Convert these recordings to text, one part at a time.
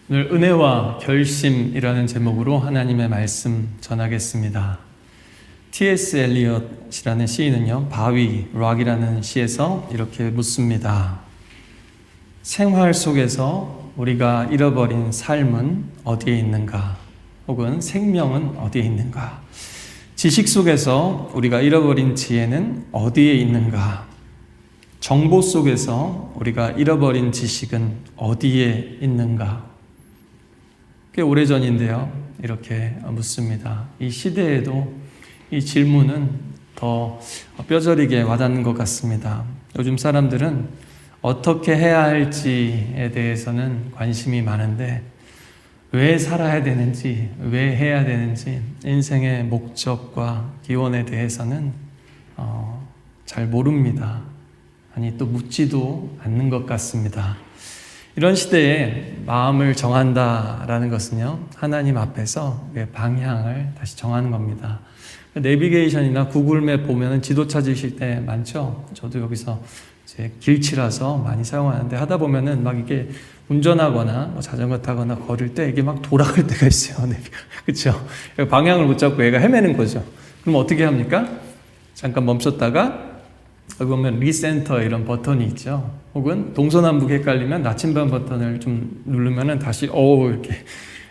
오늘 은혜와 결심이라는 제목으로 하나님의 말씀 전하겠습니다. T.S. 엘리엇이라는 시인은요, 바위, 락이라는 시에서 이렇게 묻습니다. 생활 속에서 우리가 잃어버린 삶은 어디에 있는가? 혹은 생명은 어디에 있는가? 지식 속에서 우리가 잃어버린 지혜는 어디에 있는가? 정보 속에서 우리가 잃어버린 지식은 어디에 있는가? 꽤 오래전인데요, 이렇게 묻습니다. 이 시대에도 이 질문은 더 뼈저리게 와닿는 것 같습니다. 요즘 사람들은 어떻게 해야 할지에 대해서는 관심이 많은데 왜 살아야 되는지, 왜 해야 되는지, 인생의 목적과 기원에 대해서는 잘 모릅니다. 아니, 또 묻지도 않는 것 같습니다. 이런 시대에 마음을 정한다라는 것은요, 하나님 앞에서 방향을 다시 정하는 겁니다. 내비게이션이나 구글맵 보면 지도 찾으실 때 많죠? 저도 여기서 제 길치라서 많이 사용하는데 하다 보면은 막 이게 운전하거나 뭐 자전거 타거나 걸을 때 이게 막 돌아갈 때가 있어요. 그렇죠? 방향을 못 잡고 얘가 헤매는 거죠. 그럼 어떻게 합니까? 잠깐 멈췄다가 여기 보면 리센터 이런 버튼이 있죠. 혹은 동서남북 헷갈리면 나침반 버튼을 좀 누르면은 다시 이렇게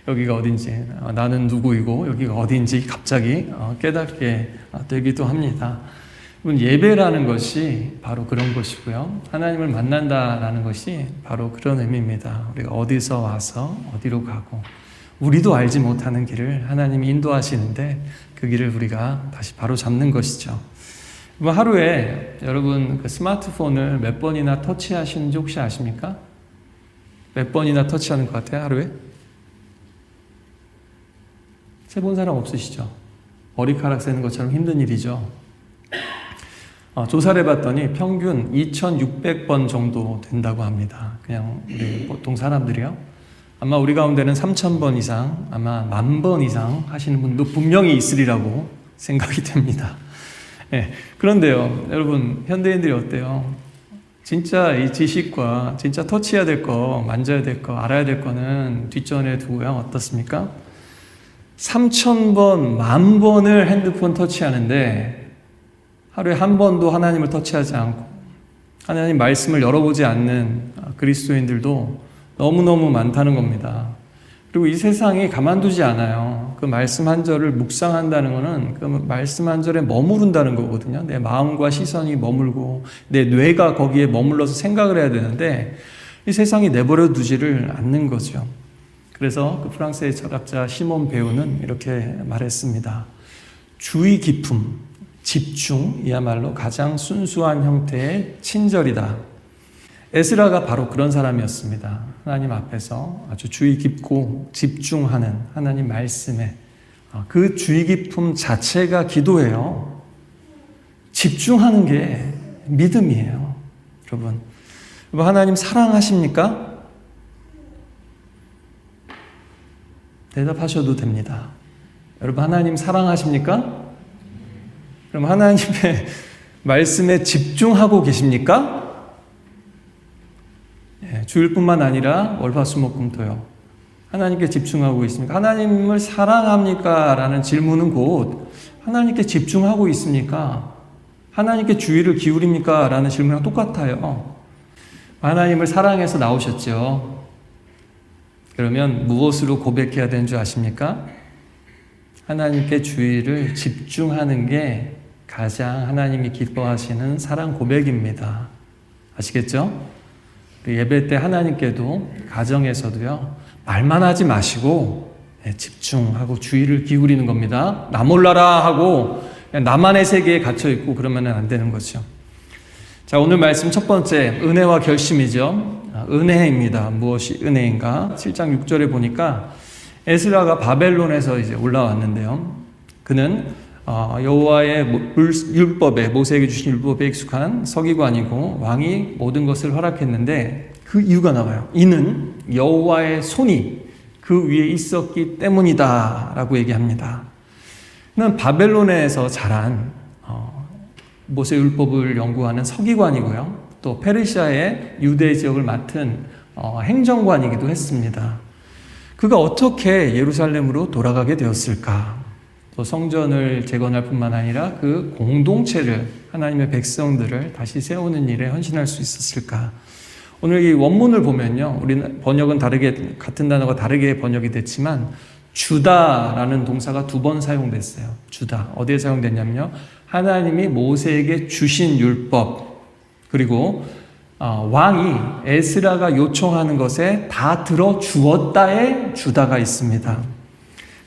여기가 어딘지, 나는 누구이고 여기가 어딘지 갑자기 깨닫게 되기도 합니다. 예배라는 것이 바로 그런 것이고요. 하나님을 만난다라는 것이 바로 그런 의미입니다. 우리가 어디서 와서 어디로 가고 우리도 알지 못하는 길을 하나님이 인도하시는데 그 길을 우리가 다시 바로 잡는 것이죠. 하루에 여러분 그 스마트폰을 몇 번이나 터치하시는지 혹시 아십니까? 몇 번이나 터치하는 것 같아요, 하루에? 세본 사람 없으시죠? 머리카락 세는 것처럼 힘든 일이죠. 조사를 해봤더니 평균 2,600번 정도 된다고 합니다. 그냥 우리 보통 사람들이요. 아마 우리 가운데는 3,000번 이상, 아마 10,000번 이상 하시는 분도 분명히 있으리라고 생각이 됩니다. 네, 그런데요, 여러분, 현대인들이 어때요? 진짜 이 지식과 진짜 터치해야 될 거, 만져야 될 거, 알아야 될 거는 뒷전에 두고요. 어떻습니까? 3,000번, 10,000번을 핸드폰 터치하는데 하루에 한 번도 하나님을 터치하지 않고 하나님 말씀을 열어보지 않는 그리스도인들도 너무너무 많다는 겁니다. 그리고 이 세상이 가만두지 않아요. 그 말씀 한 절을 묵상한다는 것은 그 말씀 한 절에 머무른다는 거거든요. 내 마음과 시선이 머물고 내 뇌가 거기에 머물러서 생각을 해야 되는데 이 세상이 내버려 두지를 않는 거죠. 그래서 그 프랑스의 철학자 시몬 베우는 이렇게 말했습니다. 주의 깊음, 집중이야말로 가장 순수한 형태의 친절이다. 에스라가 바로 그런 사람이었습니다. 하나님 앞에서 아주 주의 깊고 집중하는 하나님 말씀에 그 주의 깊음 자체가 기도예요. 집중하는 게 믿음이에요. 여러분 하나님 사랑하십니까? 대답하셔도 됩니다. 여러분 하나님 사랑하십니까? 그럼 하나님의 말씀에 집중하고 계십니까? 주일뿐만 아니라 월화수목금토요. 하나님께 집중하고 있습니까? 하나님을 사랑합니까? 라는 질문은 곧 하나님께 집중하고 있습니까? 하나님께 주의를 기울입니까? 라는 질문이랑 똑같아요. 하나님을 사랑해서 나오셨죠. 그러면 무엇으로 고백해야 되는 줄 아십니까? 하나님께 주의를 집중하는 게 가장 하나님이 기뻐하시는 사랑 고백입니다. 아시겠죠? 예배 때 하나님께도 가정에서도요, 말만 하지 마시고 집중하고 주의를 기울이는 겁니다. 나 몰라라 하고 나만의 세계에 갇혀 있고 그러면 안 되는 거죠. 자, 오늘 말씀 첫 번째 은혜와 결심이죠. 은혜입니다. 무엇이 은혜인가? 7장 6절에 보니까 에스라가 바벨론에서 이제 올라왔는데요. 그는 여호와의 율법에, 모세에게 주신 율법에 익숙한 서기관이고 왕이 모든 것을 허락했는데 그 이유가 나와요. 이는 여호와의 손이 그 위에 있었기 때문이다 라고 얘기합니다. 그는 바벨론에서 자란 모세 율법을 연구하는 서기관이고요. 또 페르시아의 유대 지역을 맡은 행정관이기도 했습니다. 그가 어떻게 예루살렘으로 돌아가게 되었을까? 또 성전을 재건할 뿐만 아니라 그 공동체를, 하나님의 백성들을 다시 세우는 일에 헌신할 수 있었을까? 오늘 이 원문을 보면요, 우리는 번역은 다르게, 같은 단어가 다르게 번역이 됐지만 주다라는 동사가 2번 사용됐어요. 주다. 어디에 사용됐냐면요, 하나님이 모세에게 주신 율법, 그리고 왕이 에스라가 요청하는 것에 다 들어주었다에 주다가 있습니다.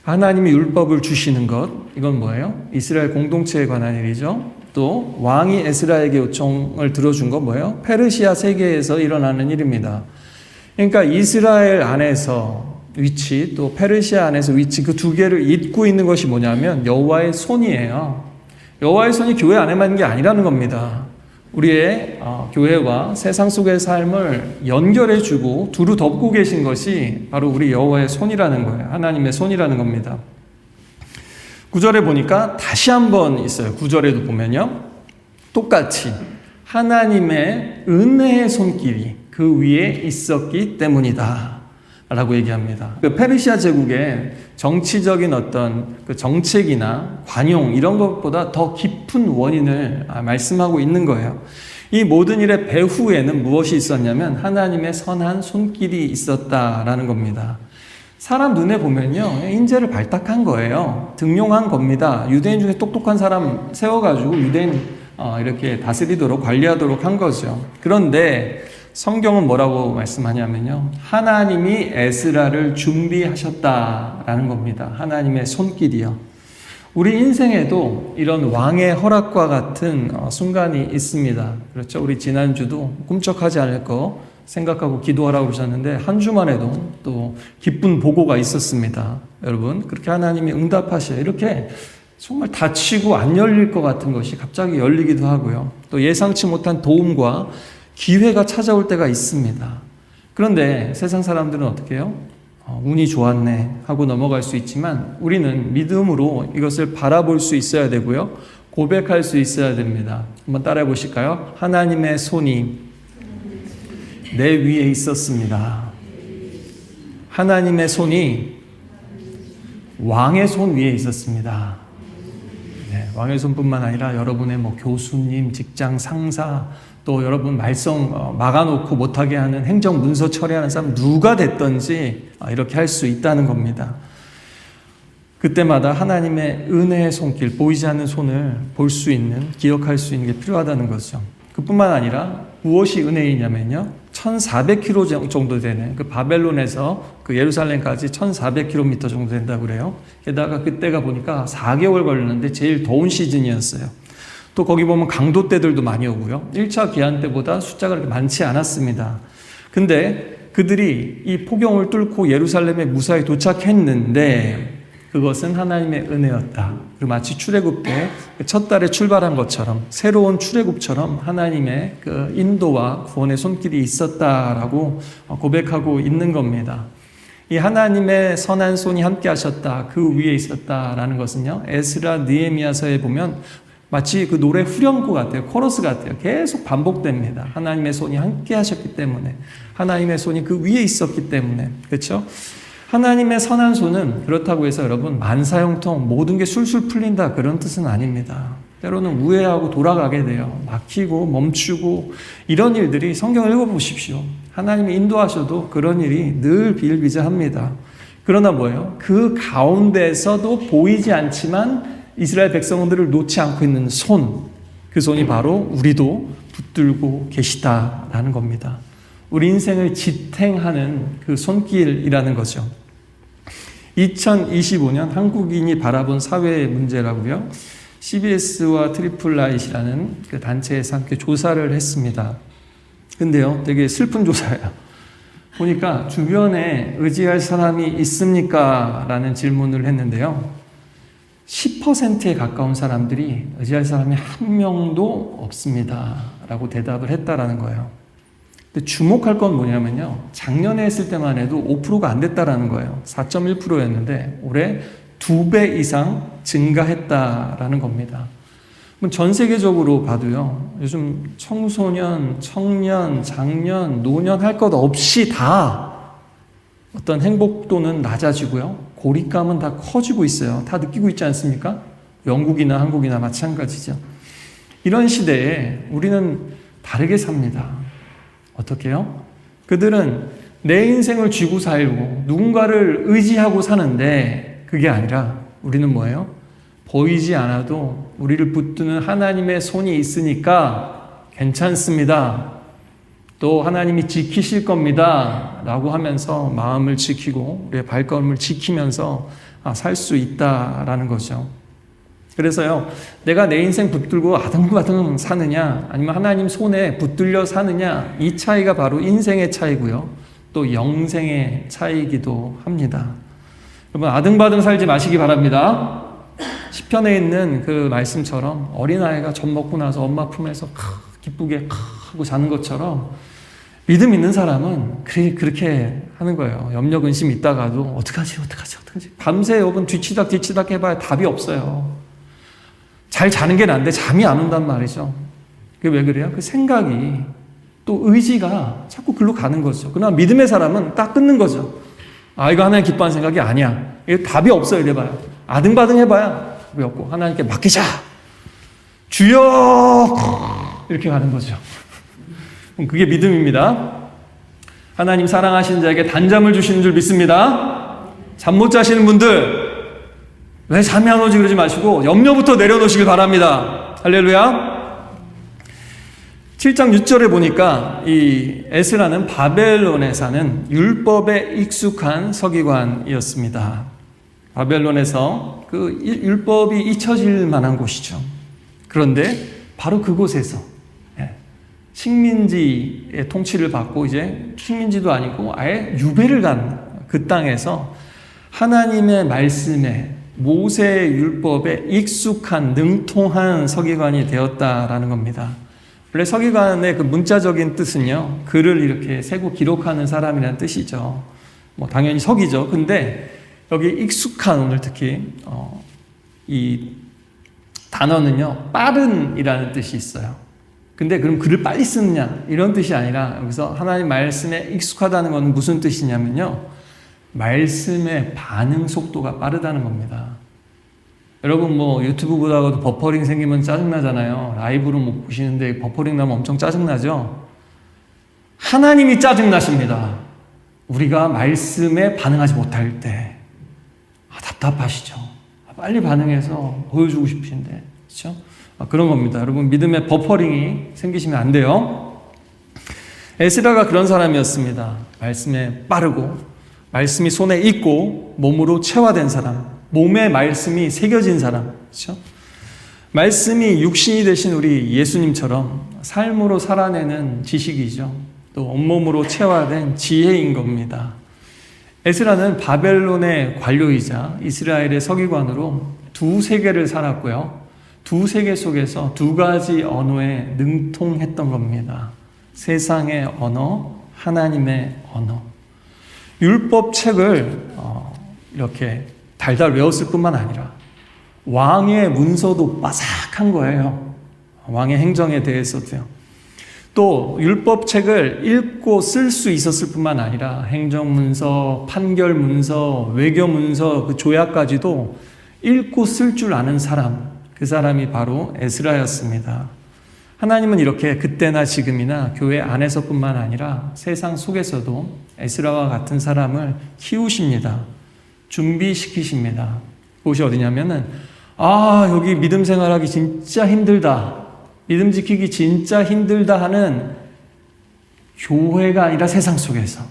하나님이 율법을 주시는 것, 이건 뭐예요? 이스라엘 공동체에 관한 일이죠. 또 왕이 에스라에게 요청을 들어준 건 뭐예요? 페르시아 세계에서 일어나는 일입니다. 그러니까 이스라엘 안에서 위치, 또 페르시아 안에서 위치, 그 두 개를 잇고 있는 것이 뭐냐면 여호와의 손이에요. 여호와의 손이 교회 안에만 있는 게 아니라는 겁니다. 우리의 교회와 세상 속의 삶을 연결해주고 두루 덮고 계신 것이 바로 우리 여호와의 손이라는 거예요. 하나님의 손이라는 겁니다. 9절에 보니까 다시 한번 있어요. 9절에도 보면요, 똑같이 하나님의 은혜의 손길이 그 위에 있었기 때문이다 라고 얘기합니다. 그 페르시아 제국의 정치적인 어떤 그 정책이나 관용 이런 것보다 더 깊은 원인을 말씀하고 있는 거예요. 이 모든 일의 배후에는 무엇이 있었냐면 하나님의 선한 손길이 있었다라는 겁니다. 사람 눈에 보면요, 인재를 발탁한 거예요. 등용한 겁니다. 유대인 중에 똑똑한 사람 세워가지고 유대인 이렇게 다스리도록 관리하도록 한 거죠. 그런데 성경은 뭐라고 말씀하냐면요, 하나님이 에스라를 준비하셨다라는 겁니다. 하나님의 손길이요. 우리 인생에도 이런 왕의 허락과 같은 순간이 있습니다. 그렇죠? 우리 지난주도 꿈쩍하지 않을 거 생각하고 기도하라고 그러셨는데 한 주만 해도 또 기쁜 보고가 있었습니다. 여러분, 그렇게 하나님이 응답하셔요. 이렇게 정말 닫히고 안 열릴 것 같은 것이 갑자기 열리기도 하고요. 또 예상치 못한 도움과 기회가 찾아올 때가 있습니다. 그런데 세상 사람들은 어떻게 해요? 운이 좋았네 하고 넘어갈 수 있지만 우리는 믿음으로 이것을 바라볼 수 있어야 되고요. 고백할 수 있어야 됩니다. 한번 따라해 보실까요? 하나님의 손이 내 위에 있었습니다. 하나님의 손이 왕의 손 위에 있었습니다. 네, 왕의 손뿐만 아니라 여러분의 교수님, 직장 상사, 또 여러분 말썽 막아놓고 못하게 하는 행정 문서 처리하는 사람 누가 됐든지 이렇게 할 수 있다는 겁니다. 그때마다 하나님의 은혜의 손길, 보이지 않는 손을 볼 수 있는, 기억할 수 있는 게 필요하다는 거죠. 그뿐만 아니라 무엇이 은혜이냐면요, 1400km 정도 되는 그 바벨론에서 그 예루살렘까지 1400km 정도 된다고 그래요. 게다가 그때가 보니까 4개월 걸렸는데 제일 더운 시즌이었어요. 또 거기 보면 강도 때들도 많이 오고요. 1차 기한 때보다 숫자가 그렇게 많지 않았습니다. 근데 그들이 이 폭염을 뚫고 예루살렘에 무사히 도착했는데 그것은 하나님의 은혜였다. 그리고 마치 출애굽 때 첫 달에 출발한 것처럼 새로운 출애굽처럼 하나님의 그 인도와 구원의 손길이 있었다라고 고백하고 있는 겁니다. 이 하나님의 선한 손이 함께 하셨다, 그 위에 있었다라는 것은요, 에스라 느헤미야서에 보면 마치 그 노래 후렴구 같아요. 코러스 같아요. 계속 반복됩니다. 하나님의 손이 함께 하셨기 때문에, 하나님의 손이 그 위에 있었기 때문에. 그렇죠? 하나님의 선한 손은 그렇다고 해서 여러분 만사형통 모든 게 술술 풀린다 그런 뜻은 아닙니다. 때로는 우회하고 돌아가게 돼요. 막히고 멈추고 이런 일들이, 성경을 읽어보십시오. 하나님이 인도하셔도 그런 일이 늘 비일비재합니다. 그러나 뭐예요? 그 가운데서도 보이지 않지만 이스라엘 백성들을 놓지 않고 있는 손, 그 손이 바로 우리도 붙들고 계시다라는 겁니다. 우리 인생을 지탱하는 그 손길이라는 거죠. 2025년 한국인이 바라본 사회의 문제라고요, CBS와 트리플라잇이라는 그 단체에서 함께 조사를 했습니다. 근데요, 되게 슬픈 조사예요. 보니까 주변에 의지할 사람이 있습니까? 라는 질문을 했는데요, 10%에 가까운 사람들이 의지할 사람이 한 명도 없습니다 라고 대답을 했다라는 거예요. 근데 주목할 건 뭐냐면요, 작년에 했을 때만 해도 5%가 안 됐다라는 거예요. 4.1%였는데 올해 2배 이상 증가했다라는 겁니다. 전 세계적으로 봐도요, 요즘 청소년, 청년, 장년, 노년 할 것 없이 다 어떤 행복도는 낮아지고요. 고립감은 다 커지고 있어요. 다 느끼고 있지 않습니까? 영국이나 한국이나 마찬가지죠. 이런 시대에 우리는 다르게 삽니다. 어떻게 해요? 그들은 내 인생을 쥐고 살고 누군가를 의지하고 사는데 그게 아니라 우리는 뭐예요? 보이지 않아도 우리를 붙드는 하나님의 손이 있으니까 괜찮습니다. 또 하나님이 지키실 겁니다. 라고 하면서 마음을 지키고 우리의 발걸음을 지키면서 살 수 있다라는 거죠. 그래서요, 내가 내 인생 붙들고 아등바등 사느냐 아니면 하나님 손에 붙들려 사느냐, 이 차이가 바로 인생의 차이고요. 또 영생의 차이이기도 합니다. 여러분, 아등바등 살지 마시기 바랍니다. 시편에 있는 그 말씀처럼 어린아이가 젖 먹고 나서 엄마 품에서 기쁘게 하고 자는 것처럼 믿음 있는 사람은 그렇게 하는 거예요. 염려 근심 있다가도 어떡하지 밤새 여러분 뒤치닥 해봐야 답이 없어요. 잘 자는 게 난데 잠이 안 온단 말이죠. 그게 왜 그래요? 그 생각이 또 의지가 자꾸 글로 가는 거죠. 그러나 믿음의 사람은 딱 끊는 거죠. 이거 하나님 기뻐하는 생각이 아니야. 이거 답이 없어요. 이래봐요. 아등바등 해봐야 답이 없고 하나님께 맡기자. 주여! 이렇게 가는 거죠. 그게 믿음입니다. 하나님 사랑하시는 자에게 단잠을 주시는 줄 믿습니다. 잠 못 자시는 분들 왜 잠이 안 오지 그러지 마시고 염려부터 내려놓으시길 바랍니다. 할렐루야. 7장 6절에 보니까 이 에스라는 바벨론에 사는 율법에 익숙한 서기관이었습니다. 바벨론에서 그 율법이 잊혀질 만한 곳이죠. 그런데 바로 그곳에서 식민지의 통치를 받고 이제 식민지도 아니고 아예 유배를 간 그 땅에서 하나님의 말씀에 모세의 율법에 익숙한 능통한 서기관이 되었다라는 겁니다. 원래 서기관의 그 문자적인 뜻은요, 글을 이렇게 세고 기록하는 사람이라는 뜻이죠. 뭐 당연히 서기죠. 근데 여기 익숙한, 오늘 특히 이 단어는요, 빠른이라는 뜻이 있어요. 근데 그럼 글을 빨리 쓰느냐 이런 뜻이 아니라 여기서 하나님 말씀에 익숙하다는 건 무슨 뜻이냐면요, 말씀의 반응 속도가 빠르다는 겁니다. 여러분 뭐 유튜브 보다가도 버퍼링 생기면 짜증나잖아요. 라이브로 못 보시는데 버퍼링 나면 엄청 짜증나죠. 하나님이 짜증나십니다. 우리가 말씀에 반응하지 못할 때 답답하시죠. 빨리 반응해서 보여주고 싶으신데, 그렇죠? 그런 겁니다. 여러분, 믿음의 버퍼링이 생기시면 안 돼요. 에스라가 그런 사람이었습니다. 말씀에 빠르고 말씀이 손에 있고 몸으로 체화된 사람, 몸에 말씀이 새겨진 사람, 그렇죠? 말씀이 육신이 되신 우리 예수님처럼 삶으로 살아내는 지식이죠. 또 온몸으로 체화된 지혜인 겁니다. 에스라는 바벨론의 관료이자 이스라엘의 서기관으로 두 세계를 살았고요. 두 세계 속에서 두 가지 언어에 능통했던 겁니다. 세상의 언어, 하나님의 언어. 율법 책을 이렇게 달달 외웠을 뿐만 아니라 왕의 문서도 빠삭한 거예요. 왕의 행정에 대해서도요. 또 율법 책을 읽고 쓸 수 있었을 뿐만 아니라 행정문서, 판결문서, 외교문서, 그 조약까지도 읽고 쓸 줄 아는 사람, 그 사람이 바로 에스라였습니다. 하나님은 이렇게 그때나 지금이나 교회 안에서뿐만 아니라 세상 속에서도 에스라와 같은 사람을 키우십니다. 준비시키십니다. 그것이 어디냐면은 여기 믿음 생활하기 진짜 힘들다, 믿음 지키기 진짜 힘들다 하는 교회가 아니라 세상 속에서,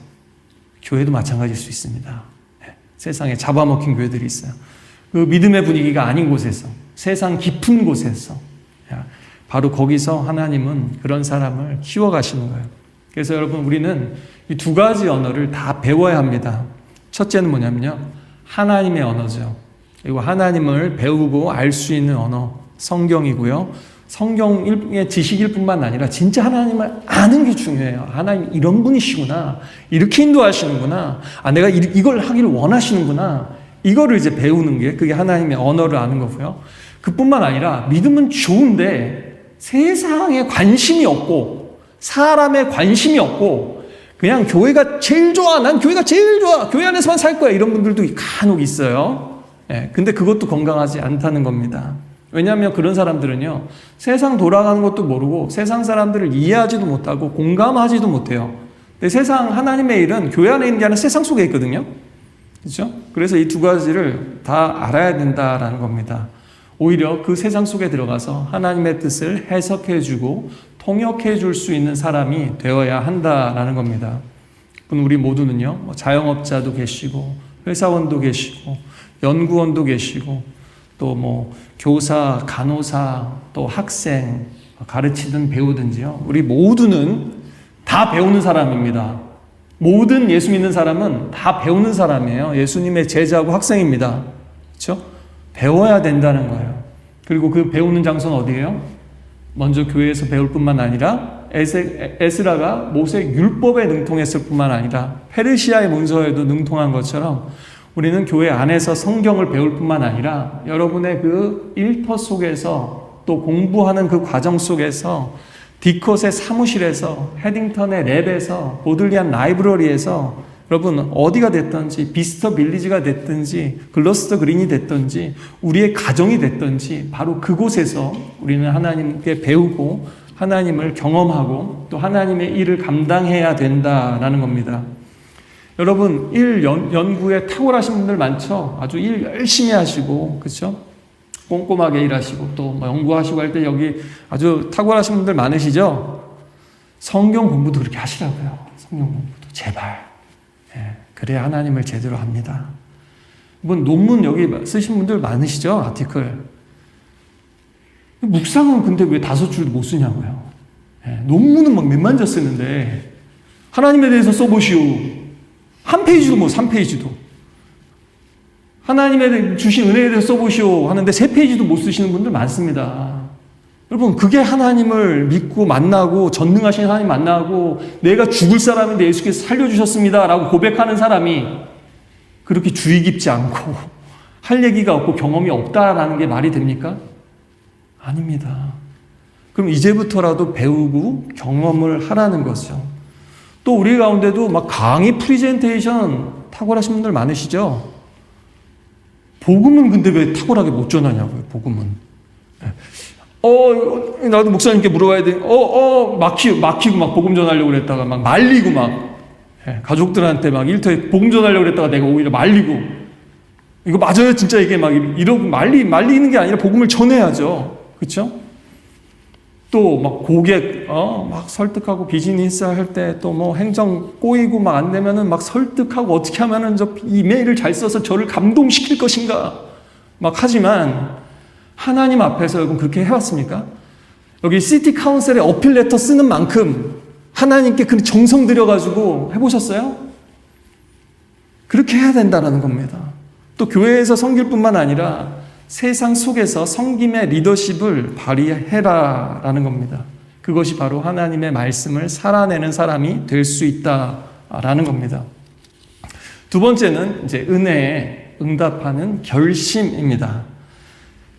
교회도 마찬가지일 수 있습니다. 세상에 잡아먹힌 교회들이 있어요. 그 믿음의 분위기가 아닌 곳에서, 세상 깊은 곳에서, 바로 거기서 하나님은 그런 사람을 키워가시는 거예요. 그래서 여러분, 우리는 이 두 가지 언어를 다 배워야 합니다. 첫째는 뭐냐면요, 하나님의 언어죠. 그리고 하나님을 배우고 알 수 있는 언어, 성경이고요. 성경의 지식일 뿐만 아니라 진짜 하나님을 아는 게 중요해요. 하나님 이런 분이시구나, 이렇게 인도하시는구나, 내가 이걸 하기를 원하시는구나, 이거를 이제 배우는 게, 그게 하나님의 언어를 아는 거고요. 그뿐만 아니라 믿음은 좋은데 세상에 관심이 없고 사람에 관심이 없고 그냥 교회가 제일 좋아. 난 교회가 제일 좋아. 교회 안에서만 살 거야. 이런 분들도 간혹 있어요. 예, 근데 그것도 건강하지 않다는 겁니다. 왜냐하면 그런 사람들은요, 세상 돌아가는 것도 모르고 세상 사람들을 이해하지도 못하고 공감하지도 못해요. 근데 세상 하나님의 일은 교회 안에 있는 게 아니라 세상 속에 있거든요. 그렇죠? 그래서 이 두 가지를 다 알아야 된다라는 겁니다. 오히려 그 세상 속에 들어가서 하나님의 뜻을 해석해주고 통역해줄 수 있는 사람이 되어야 한다라는 겁니다. 우리 모두는요, 자영업자도 계시고 회사원도 계시고 연구원도 계시고 또 교사, 간호사, 또 학생, 가르치든 배우든지요. 우리 모두는 다 배우는 사람입니다. 모든 예수 믿는 사람은 다 배우는 사람이에요. 예수님의 제자고 학생입니다. 그렇죠? 배워야 된다는 거예요. 그리고 그 배우는 장소는 어디예요? 먼저 교회에서 배울 뿐만 아니라 에스라가 모세 율법에 능통했을 뿐만 아니라 페르시아의 문서에도 능통한 것처럼 우리는 교회 안에서 성경을 배울 뿐만 아니라 여러분의 그 일터 속에서 또 공부하는 그 과정 속에서 디컷의 사무실에서 헤딩턴의 랩에서 보들리안 라이브러리에서 여러분 어디가 됐든지 비스터 빌리지가 됐든지 글러스터 그린이 됐든지 우리의 가정이 됐든지 바로 그곳에서 우리는 하나님께 배우고 하나님을 경험하고 또 하나님의 일을 감당해야 된다라는 겁니다. 여러분 연구에 탁월하신 분들 많죠. 아주 일 열심히 하시고 그렇죠? 꼼꼼하게 일하시고 또 연구하시고 할 때 여기 아주 탁월하신 분들 많으시죠? 성경 공부도 그렇게 하시라고요. 성경 공부도 제발. 그래야 하나님을 제대로 합니다. 논문 여기 쓰신 분들 많으시죠? 아티클. 묵상은 근데 왜 5줄도 못 쓰냐고요. 논문은 막 몇만 자 쓰는데 하나님에 대해서 써보시오. 한 페이지도 3페이지도. 하나님의 주신 은혜에 대해서 써보시오 하는데 3페이지도 못 쓰시는 분들 많습니다. 여러분 그게 하나님을 믿고 만나고 전능하신 하나님 만나고 내가 죽을 사람인데 예수께서 살려주셨습니다 라고 고백하는 사람이 그렇게 주의 깊지 않고 할 얘기가 없고 경험이 없다라는 게 말이 됩니까? 아닙니다. 그럼 이제부터라도 배우고 경험을 하라는 거죠. 또 우리 가운데도 막 강의 프리젠테이션 탁월하신 분들 많으시죠? 복음은 근데 왜 탁월하게 못 전하냐고요, 복음은. 나도 목사님께 물어봐야 돼. 막히고 막 복음 전하려고 그랬다가 막 말리고 막, 가족들한테 막 일터에 복음 전하려고 그랬다가 내가 오히려 말리고. 이거 맞아요, 진짜 이게 막 이러고 말리는 게 아니라 복음을 전해야죠. 그쵸? 또 막 고객, 막 설득하고 비즈니스 할 때 또 행정 꼬이고 막 안 되면은 막 설득하고 어떻게 하면은 저 이메일을 잘 써서 저를 감동시킬 것인가. 막 하지만 하나님 앞에서 여러분 그렇게 해왔습니까? 여기 시티 카운셀에 어필 레터 쓰는 만큼 하나님께 그 정성 들여가지고 해보셨어요? 그렇게 해야 된다는 겁니다. 또 교회에서 섬길 뿐만 아니라 세상 속에서 섬김의 리더십을 발휘해라라는 겁니다. 그것이 바로 하나님의 말씀을 살아내는 사람이 될 수 있다라는 겁니다. 두 번째는 이제 은혜에 응답하는 결심입니다.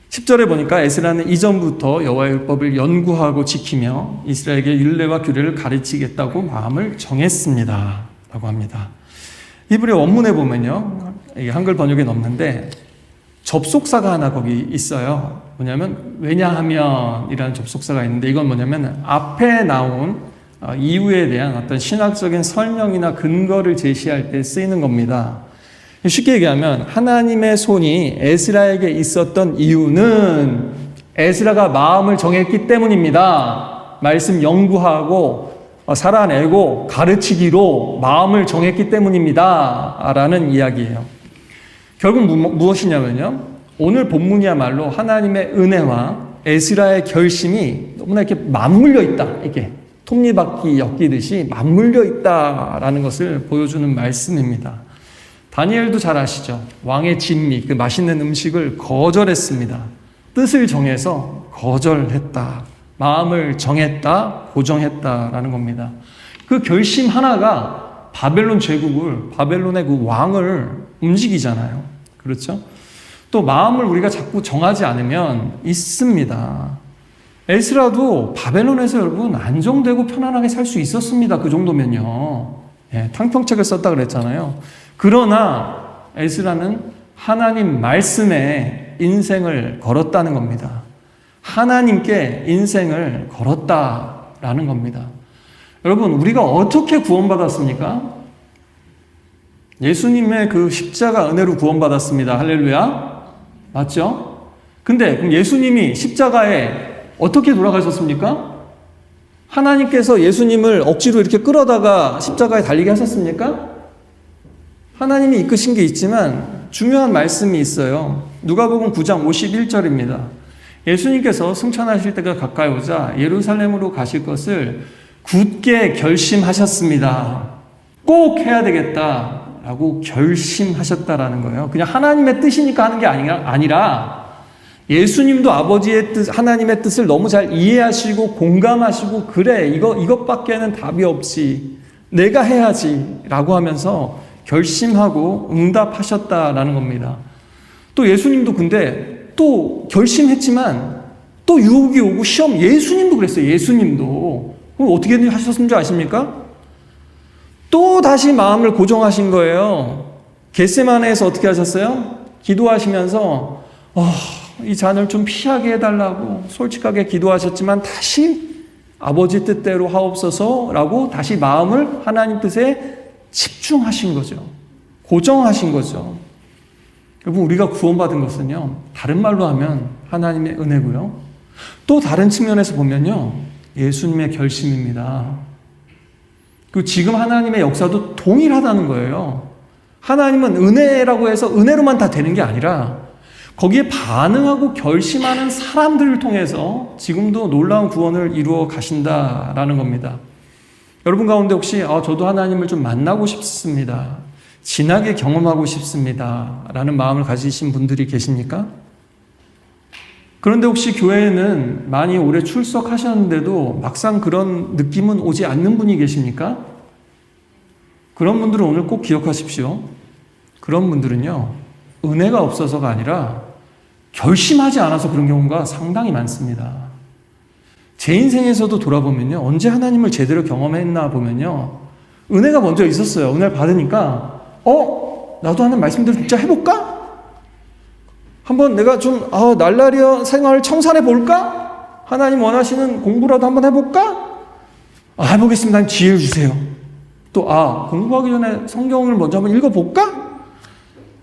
10절에 보니까 에스라는 이전부터 여호와의 율법을 연구하고 지키며 이스라엘에게 율례와 규례를 가르치겠다고 마음을 정했습니다 라고 합니다. 히브리 원문에 보면요, 이게 한글 번역에는 없는데 접속사가 하나 거기 있어요. 뭐냐면 왜냐하면 이라는 접속사가 있는데 이건 뭐냐면 앞에 나온 이유에 대한 어떤 신학적인 설명이나 근거를 제시할 때 쓰이는 겁니다. 쉽게 얘기하면 하나님의 손이 에스라에게 있었던 이유는 에스라가 마음을 정했기 때문입니다. 말씀 연구하고 살아내고 가르치기로 마음을 정했기 때문입니다 라는 이야기예요. 결국 무엇이냐면요, 오늘 본문이야말로 하나님의 은혜와 에스라의 결심이 너무나 이렇게 맞물려 있다, 이게 톱니바퀴 엮이듯이 맞물려 있다라는 것을 보여주는 말씀입니다. 다니엘도 잘 아시죠? 왕의 진미, 그 맛있는 음식을 거절했습니다. 뜻을 정해서 거절했다. 마음을 정했다, 고정했다라는 겁니다. 그 결심 하나가 바벨론 제국을, 바벨론의 그 왕을 움직이잖아요. 그렇죠? 또 마음을 우리가 자꾸 정하지 않으면 있습니다. 에스라도 바벨론에서 여러분 안정되고 편안하게 살 수 있었습니다. 그 정도면요. 탕평책을 썼다 그랬잖아요. 그러나 에스라는 하나님 말씀에 인생을 걸었다는 겁니다. 하나님께 인생을 걸었다라는 겁니다. 여러분, 우리가 어떻게 구원받았습니까? 예수님의 그 십자가 은혜로 구원받았습니다. 할렐루야. 맞죠? 근데 그럼 예수님이 십자가에 어떻게 돌아가셨습니까? 하나님께서 예수님을 억지로 이렇게 끌어다가 십자가에 달리게 하셨습니까? 하나님이 이끄신 게 있지만 중요한 말씀이 있어요. 누가복음 9장 51절입니다. 예수님께서 승천하실 때가 가까이 오자 예루살렘으로 가실 것을 굳게 결심하셨습니다. 꼭 해야 되겠다라고 결심하셨다라는 거예요. 그냥 하나님의 뜻이니까 하는 게 아니라 예수님도 아버지의 뜻, 하나님의 뜻을 너무 잘 이해하시고 공감하시고 그래 이것밖에는 답이 없지 내가 해야지 라고 하면서 결심하고 응답하셨다라는 겁니다. 또 예수님도 근데 또 결심했지만 또 유혹이 오고 시험 예수님도 그랬어요. 예수님도 그럼 어떻게 하셨는지 아십니까? 또 다시 마음을 고정하신 거예요. 겟세마네에서 어떻게 하셨어요? 기도하시면서 이 잔을 좀 피하게 해달라고 솔직하게 기도하셨지만 다시 아버지 뜻대로 하옵소서라고 다시 마음을 하나님 뜻에 집중하신 거죠. 고정하신 거죠. 여러분, 우리가 구원받은 것은요, 다른 말로 하면 하나님의 은혜고요. 또 다른 측면에서 보면요, 예수님의 결심입니다. 그리고 지금 하나님의 역사도 동일하다는 거예요. 하나님은 은혜라고 해서 은혜로만 다 되는 게 아니라 거기에 반응하고 결심하는 사람들을 통해서 지금도 놀라운 구원을 이루어 가신다라는 겁니다. 여러분 가운데 혹시 저도 하나님을 좀 만나고 싶습니다. 진하게 경험하고 싶습니다. 라는 마음을 가지신 분들이 계십니까? 그런데 혹시 교회에는 많이 오래 출석하셨는데도 막상 그런 느낌은 오지 않는 분이 계십니까? 그런 분들은 오늘 꼭 기억하십시오. 그런 분들은요, 은혜가 없어서가 아니라 결심하지 않아서 그런 경우가 상당히 많습니다. 제 인생에서도 돌아보면요, 언제 하나님을 제대로 경험했나 보면요, 은혜가 먼저 있었어요. 은혜를 받으니까 나도 하나님 말씀대로 진짜 해볼까? 한번 내가 좀 날라리어 생활 청산해 볼까? 하나님 원하시는 공부라도 한번 해볼까? 해보겠습니다. 하나님 지혜를 주세요. 또 공부하기 전에 성경을 먼저 한번 읽어볼까?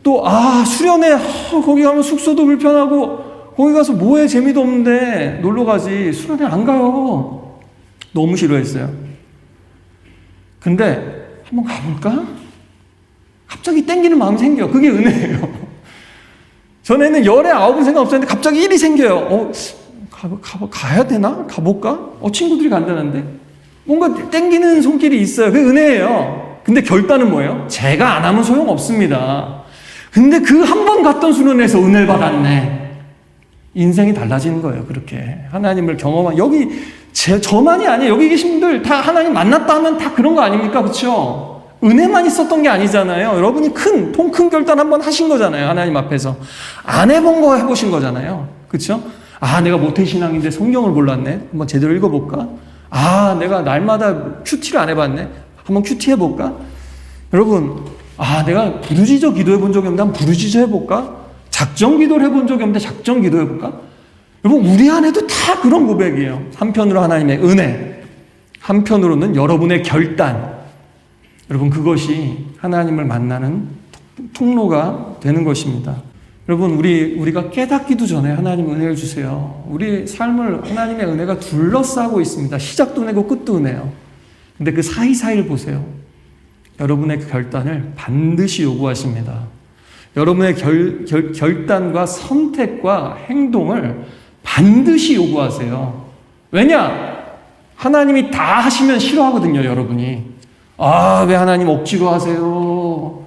또 수련회 거기 가면 숙소도 불편하고 거기 가서 뭐해 재미도 없는데 놀러 가지 수련회 안 가요. 너무 싫어했어요. 근데 한번 가볼까? 갑자기 땡기는 마음이 생겨. 그게 은혜예요. 전에는 열에 9은 생각 없었는데 갑자기 일이 생겨요. 가야 되나? 가볼까? 친구들이 간다는데 뭔가 땡기는 손길이 있어요. 그게 은혜예요. 근데 결단은 뭐예요? 제가 안 하면 소용없습니다. 근데 그 한 번 갔던 수련회에서 은혜를 받았네. 인생이 달라지는 거예요. 그렇게 하나님을 경험한 여기 저만이 아니에요. 여기 계신 분들 다 하나님 만났다 하면 다 그런 거 아닙니까? 그렇죠? 은혜만 있었던 게 아니잖아요. 여러분이 통 큰 결단 한번 하신 거잖아요. 하나님 앞에서 안 해본 거 해보신 거잖아요. 그렇죠? 내가 모태신앙인데 성경을 몰랐네. 한번 제대로 읽어볼까? 내가 날마다 큐티를 안 해봤네. 한번 큐티 해볼까? 여러분, 내가 부르짖어 기도해 본 적이 없는데 한번 부르짖어 해볼까? 작정 기도를 해본 적이 없는데 작정 기도 해볼까? 여러분, 우리 안에도 다 그런 고백이에요. 한편으로 하나님의 은혜, 한편으로는 여러분의 결단. 여러분, 그것이 하나님을 만나는 통로가 되는 것입니다. 여러분, 우리가 깨닫기도 전에 하나님 은혜를 주세요. 우리 삶을 하나님의 은혜가 둘러싸고 있습니다. 시작도 은혜고 끝도 은혜요. 근데 그 사이사이를 보세요. 여러분의 그 결단을 반드시 요구하십니다. 여러분의 결단과 선택과 행동을 반드시 요구하세요. 왜냐? 하나님이 다 하시면 싫어하거든요, 여러분이. 왜 하나님 억지로 하세요?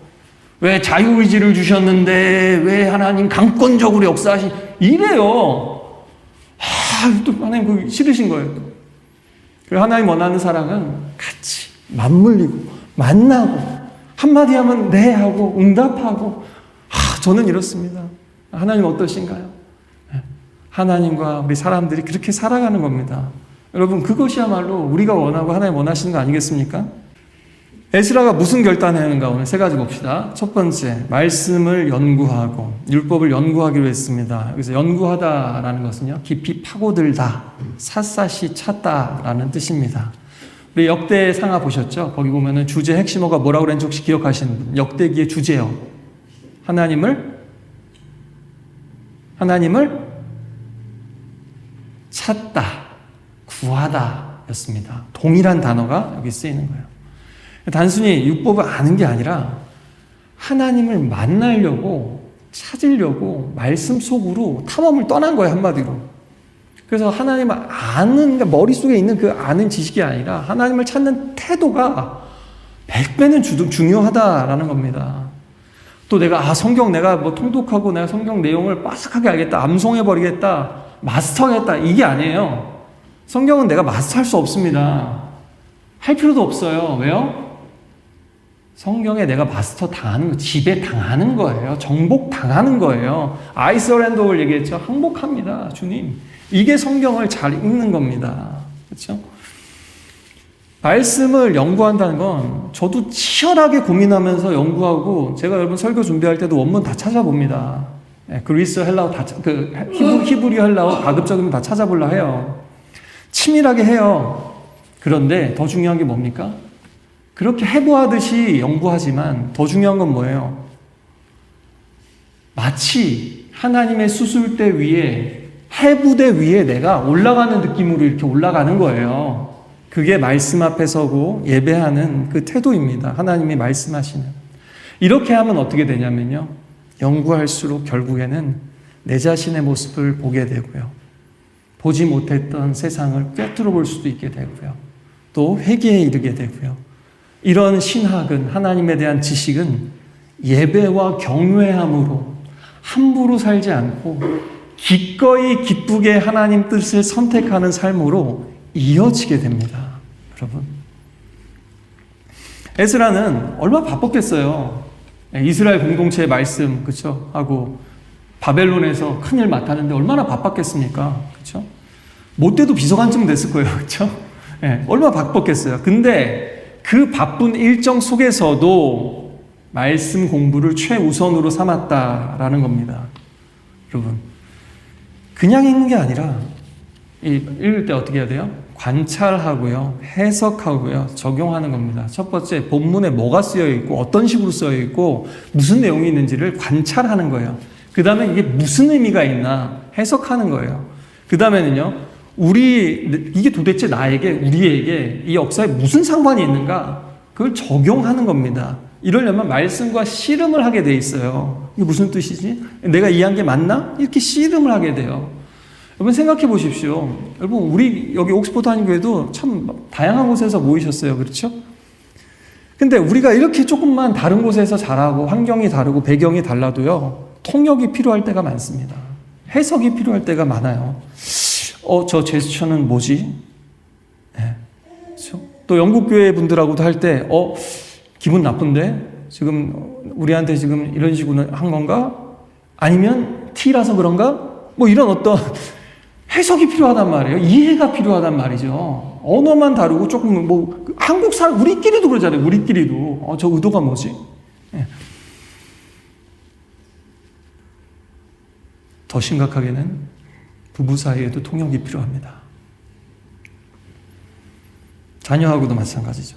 왜 자유의지를 주셨는데 왜 하나님 강권적으로 역사하시 이래요. 또 하나님 그거 싫으신 거예요. 그래서 하나님 원하는 사랑은 같이 맞물리고 만나고 한마디 하면 네 하고 응답하고 저는 이렇습니다. 하나님 어떠신가요? 하나님과 우리 사람들이 그렇게 살아가는 겁니다. 여러분, 그것이야말로 우리가 원하고 하나님 원하시는 거 아니겠습니까? 에스라가 무슨 결단을 하는가 오늘 세 가지 봅시다. 첫 번째, 말씀을 연구하고 율법을 연구하기로 했습니다. 여기서 연구하다라는 것은요, 깊이 파고들다, 샅샅이 찾다라는 뜻입니다. 우리 역대상하 보셨죠? 거기 보면은 주제 핵심어가 뭐라고 그랬는지 혹시 기억하시는 분? 역대기의 주제요. 하나님을 찾다, 구하다 였습니다. 동일한 단어가 여기 쓰이는 거예요. 단순히 율법을 아는 게 아니라 하나님을 만나려고 찾으려고 말씀 속으로 탐험을 떠난 거예요, 한마디로. 그래서 하나님을 아는, 그러니까 머릿속에 있는 그 아는 지식이 아니라 하나님을 찾는 태도가 100배는 중요하다라는 겁니다. 또 내가 성경 내가 뭐 통독하고 내가 성경 내용을 빠삭하게 알겠다, 암송해버리겠다, 마스터하겠다, 이게 아니에요. 성경은 내가 마스터할 수 없습니다. 할 필요도 없어요. 왜요? 성경에 내가 마스터 당하는 거, 지배 당하는 거예요. 정복 당하는 거예요. I surrender를 얘기했죠. 항복합니다, 주님. 이게 성경을 잘 읽는 겁니다. 그렇죠? 말씀을 연구한다는 건 저도 치열하게 고민하면서 연구하고, 제가 여러분 설교 준비할 때도 원문 다 찾아봅니다. 그리스, 헬라어 다, 히브리, 헬라어 가급적이면 다 찾아보려 해요. 치밀하게 해요. 그런데 더 중요한 게 뭡니까? 그렇게 해부하듯이 연구하지만 더 중요한 건 뭐예요? 마치 하나님의 수술대 위에, 해부대 위에 내가 올라가는 느낌으로 이렇게 올라가는 거예요. 그게 말씀 앞에 서고 예배하는 그 태도입니다. 하나님이 말씀하시는. 이렇게 하면 어떻게 되냐면요, 연구할수록 결국에는 내 자신의 모습을 보게 되고요, 보지 못했던 세상을 꿰뚫어 볼 수도 있게 되고요, 또 회개에 이르게 되고요. 이런 신학은, 하나님에 대한 지식은 예배와 경외함으로 함부로 살지 않고 기꺼이 기쁘게 하나님 뜻을 선택하는 삶으로 이어지게 됩니다. 여러분, 에스라는 얼마나 바빴겠어요. 이스라엘 공동체의 말씀, 그렇죠? 하고 바벨론에서 큰일 맡았는데 얼마나 바빴겠습니까? 그렇죠? 못돼도 비서관쯤 됐을 거예요. 그렇죠? 얼마나 바빴겠어요. 근데 그 바쁜 일정 속에서도 말씀 공부를 최우선으로 삼았다라는 겁니다. 여러분, 그냥 읽는 게 아니라 읽을 때 어떻게 해야 돼요? 관찰하고요, 해석하고요, 적용하는 겁니다. 첫 번째, 본문에 뭐가 쓰여 있고 어떤 식으로 쓰여 있고 무슨 내용이 있는지를 관찰하는 거예요. 그 다음에 이게 무슨 의미가 있나 해석하는 거예요. 그 다음에는요, 이게 도대체 나에게, 우리에게 이 역사에 무슨 상관이 있는가? 그걸 적용하는 겁니다. 이러려면 말씀과 씨름을 하게 돼 있어요. 이게 무슨 뜻이지? 내가 이해한 게 맞나? 이렇게 씨름을 하게 돼요. 여러분 생각해 보십시오. 여러분, 우리 여기 옥스포드 한교회도 참 다양한 곳에서 모이셨어요. 그렇죠? 근데 우리가 이렇게 조금만 다른 곳에서 자라고 환경이 다르고 배경이 달라도요, 통역이 필요할 때가 많습니다. 해석이 필요할 때가 많아요. 저 제스처는 뭐지? 네. 그렇죠? 또 영국교회 분들하고도 할 때, 기분 나쁜데? 지금 우리한테 지금 이런 식으로 한 건가? 아니면 T라서 그런가? 뭐 이런 어떤 해석이 필요하단 말이에요. 이해가 필요하단 말이죠. 언어만 다르고 조금 한국 사람, 우리끼리도 그러잖아요. 우리끼리도. 저 의도가 뭐지? 네. 더 심각하게는 부부 사이에도 통역이 필요합니다. 자녀하고도 마찬가지죠.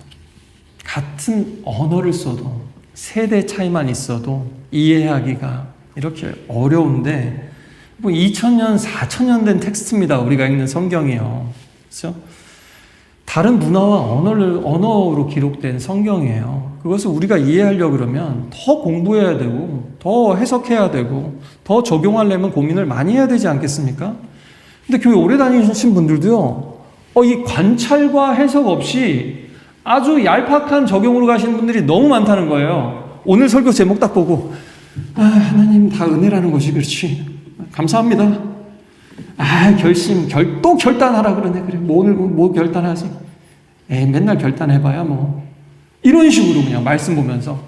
같은 언어를 써도 세대 차이만 있어도 이해하기가 이렇게 어려운데, 2000년, 4000년 된 텍스트입니다. 우리가 읽는 성경이요. 그렇죠? 다른 문화와 언어로 기록된 성경이에요. 그것을 우리가 이해하려고 그러면 더 공부해야 되고, 더 해석해야 되고, 더 적용하려면 고민을 많이 해야 되지 않겠습니까? 근데 교회 오래 다니신 분들도요, 이 관찰과 해석 없이 아주 얄팍한 적용으로 가시는 분들이 너무 많다는 거예요. 오늘 설교 제목 딱 보고, 하나님 다 은혜라는 것이 그렇지. 감사합니다. 또 결단하라 그러네. 그래, 오늘 뭐 결단하지? 맨날 결단해봐야 뭐. 이런 식으로 그냥 말씀 보면서.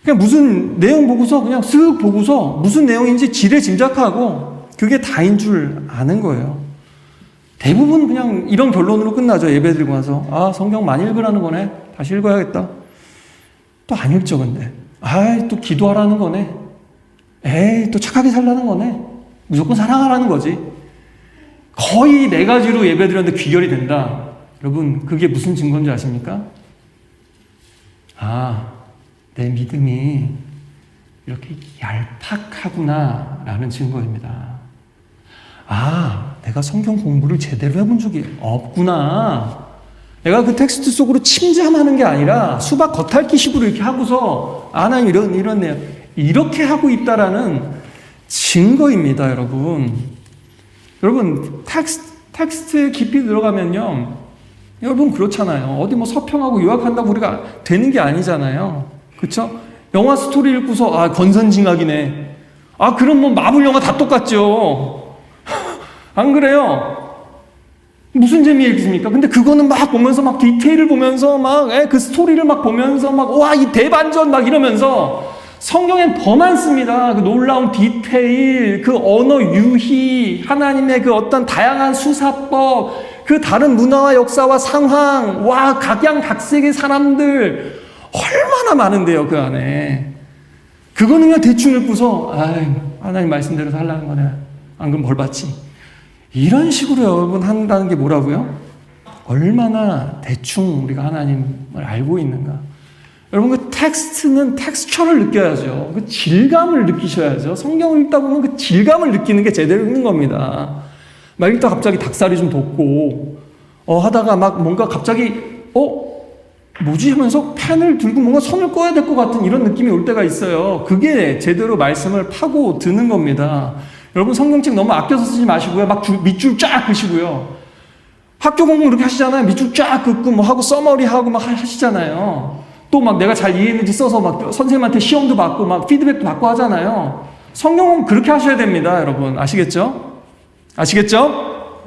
그냥 무슨 내용 보고서 그냥 쓱 보고서 무슨 내용인지 지레 짐작하고 그게 다인 줄 아는 거예요. 대부분 그냥 이런 결론으로 끝나죠. 예배 드리고 나서. 성경 많이 읽으라는 거네. 다시 읽어야겠다. 또 안 읽죠, 근데. 아이, 또 기도하라는 거네. 에이, 또 착하게 살라는 거네. 무조건 사랑하라는 거지. 거의 4가지로 예배드렸는데 귀결이 된다. 여러분, 그게 무슨 증거인지 아십니까? 아, 내 믿음이 이렇게 얄팍하구나 라는 증거입니다. 아, 내가 성경 공부를 제대로 해본 적이 없구나. 내가 그 텍스트 속으로 침잠하는 게 아니라 수박 겉핥기식으로 이렇게 하고서 나 이렇네요. 이렇게 하고 있다라는 증거입니다, 여러분. 여러분, 텍스트에 깊이 들어가면요. 여러분 그렇잖아요. 어디 뭐 서평하고 유학한다고 우리가 되는 게 아니잖아요. 그렇죠? 영화 스토리 읽고서 권선징악이네. 그럼 뭐 마블 영화 다 똑같죠. 안 그래요? 무슨 재미 있습니까? 근데 그거는 막 보면서 막 디테일을 보면서 막 그 스토리를 막 보면서 막 와, 이 대반전 막 이러면서 성경엔 더 많습니다. 그 놀라운 디테일, 그 언어 유희, 하나님의 그 어떤 다양한 수사법, 그 다른 문화와 역사와 상황, 와, 각양각색의 사람들 얼마나 많은데요, 그 안에. 그거는 그냥 대충 읽고서 하나님 말씀대로 살라는 거네. 안 그럼 벌 받지. 이런 식으로 여러분 한다는 게 뭐라고요? 얼마나 대충 우리가 하나님을 알고 있는가. 여러분 그 텍스트는 텍스처를 느껴야죠. 그 질감을 느끼셔야죠. 성경을 읽다 보면 그 질감을 느끼는 게 제대로 읽는 겁니다. 막 읽다 갑자기 닭살이 좀 돋고 하다가 막 뭔가 갑자기 뭐지 하면서 펜을 들고 뭔가 손을 꺼야 될 것 같은 이런 느낌이 올 때가 있어요. 그게 제대로 말씀을 파고 드는 겁니다. 여러분 성경책 너무 아껴서 쓰지 마시고요. 막 밑줄 쫙 그시고요. 학교 공부 그렇게 하시잖아요. 밑줄 쫙 긋고 뭐 하고 써머리 하고 막 하시잖아요. 또 막 내가 잘 이해했는지 써서 막 선생님한테 시험도 받고 막 피드백도 받고 하잖아요. 성경은 그렇게 하셔야 됩니다, 여러분. 아시겠죠? 아시겠죠?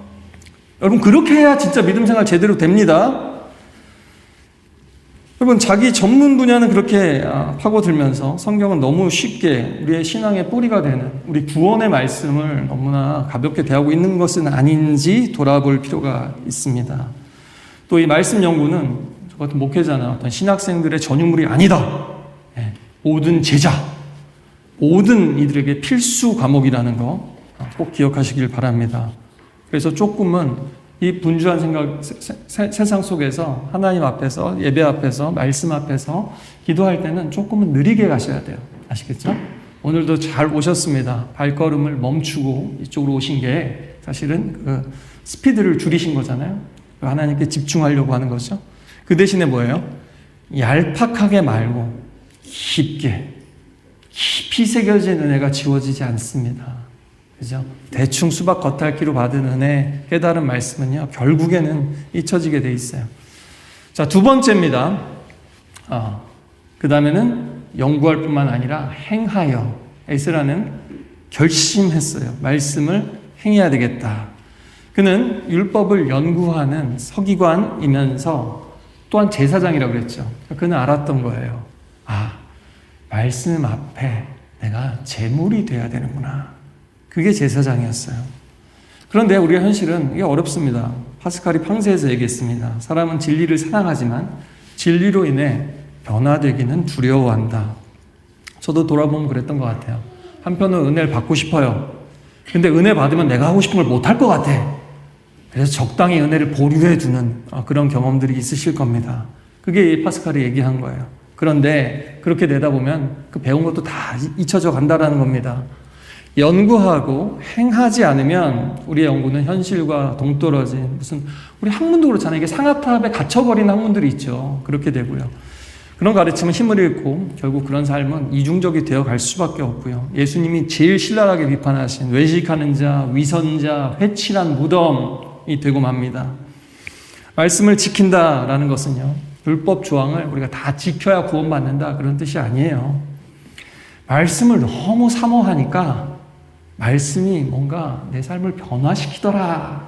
여러분 그렇게 해야 진짜 믿음 생활 제대로 됩니다. 여러분 자기 전문 분야는 그렇게 파고들면서 성경은 너무 쉽게 우리의 신앙의 뿌리가 되는 우리 구원의 말씀을 너무나 가볍게 대하고 있는 것은 아닌지 돌아볼 필요가 있습니다. 또 이 말씀 연구는 저 같은 목회자나 어떤 신학생들의 전유물이 아니다. 모든 제자, 모든 이들에게 필수 과목이라는 거 꼭 기억하시길 바랍니다. 그래서 조금은 이 분주한 세상 속에서 하나님 앞에서 예배 앞에서 말씀 앞에서 기도할 때는 조금은 느리게 가셔야 돼요. 아시겠죠? 오늘도 잘 오셨습니다. 발걸음을 멈추고 이쪽으로 오신 게 사실은 그 스피드를 줄이신 거잖아요. 하나님께 집중하려고 하는 거죠. 그 대신에 뭐예요? 얄팍하게 말고 깊이 새겨진 은혜가 지워지지 않습니다. 그죠? 대충 수박 겉핥기로 받은 은혜, 깨달은 말씀은요, 결국에는 잊혀지게 돼 있어요. 자, 2번째입니다. 그 다음에는 연구할 뿐만 아니라 행하여, 에스라는 결심했어요. 말씀을 행해야 되겠다. 그는 율법을 연구하는 서기관이면서 또한 제사장이라고 그랬죠. 그는 알았던 거예요. 말씀 앞에 내가 제물이 돼야 되는구나. 그게 제사장이었어요. 그런데 우리의 현실은 이게 어렵습니다. 파스칼이 팡세에서 얘기했습니다. 사람은 진리를 사랑하지만 진리로 인해 변화되기는 두려워한다. 저도 돌아보면 그랬던 것 같아요. 한편으로 은혜를 받고 싶어요. 근데 은혜 받으면 내가 하고 싶은 걸 못할 것 같아. 그래서 적당히 은혜를 보류해 두는 그런 경험들이 있으실 겁니다. 그게 파스칼이 얘기한 거예요. 그런데 그렇게 되다 보면 그 배운 것도 다 잊혀져 간다는 겁니다. 연구하고 행하지 않으면 우리의 연구는 현실과 동떨어진 우리 학문도 그렇잖아요. 이게 상아탑에 갇혀버린 학문들이 있죠. 그렇게 되고요. 그런 가르침은 힘을 잃고 결국 그런 삶은 이중적이 되어 갈 수밖에 없고요. 예수님이 제일 신랄하게 비판하신 외식하는 자, 위선자, 회칠한 무덤이 되고 맙니다. 말씀을 지킨다라는 것은요. 율법 조항을 우리가 다 지켜야 구원받는다 그런 뜻이 아니에요. 말씀을 너무 사모하니까 말씀이 뭔가 내 삶을 변화시키더라.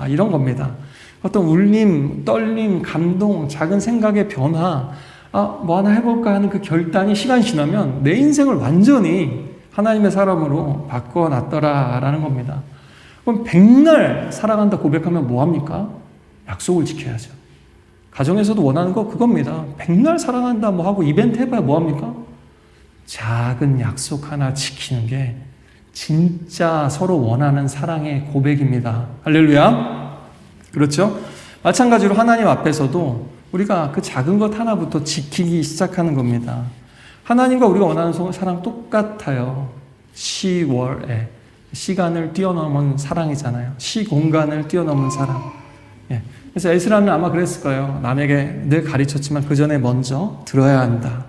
이런 겁니다. 어떤 울림, 떨림, 감동, 작은 생각의 변화, 뭐 하나 해볼까 하는 그 결단이 시간이 지나면 내 인생을 완전히 하나님의 사람으로 바꿔놨더라라는 겁니다. 그럼 백날 사랑한다 고백하면 뭐합니까? 약속을 지켜야죠. 가정에서도 원하는 거 그겁니다. 백날 사랑한다 뭐 하고 이벤트 해봐야 뭐합니까? 작은 약속 하나 지키는 게 진짜 서로 원하는 사랑의 고백입니다. 할렐루야. 그렇죠? 마찬가지로 하나님 앞에서도 우리가 그 작은 것 하나부터 지키기 시작하는 겁니다. 하나님과 우리가 원하는 사랑 똑같아요. 시월에 시간을 뛰어넘은 사랑이잖아요. 시공간을 뛰어넘은 사랑. 예. 그래서 에스라는 아마 그랬을 거예요. 남에게 늘 가르쳤지만 그 전에 먼저 들어야 한다.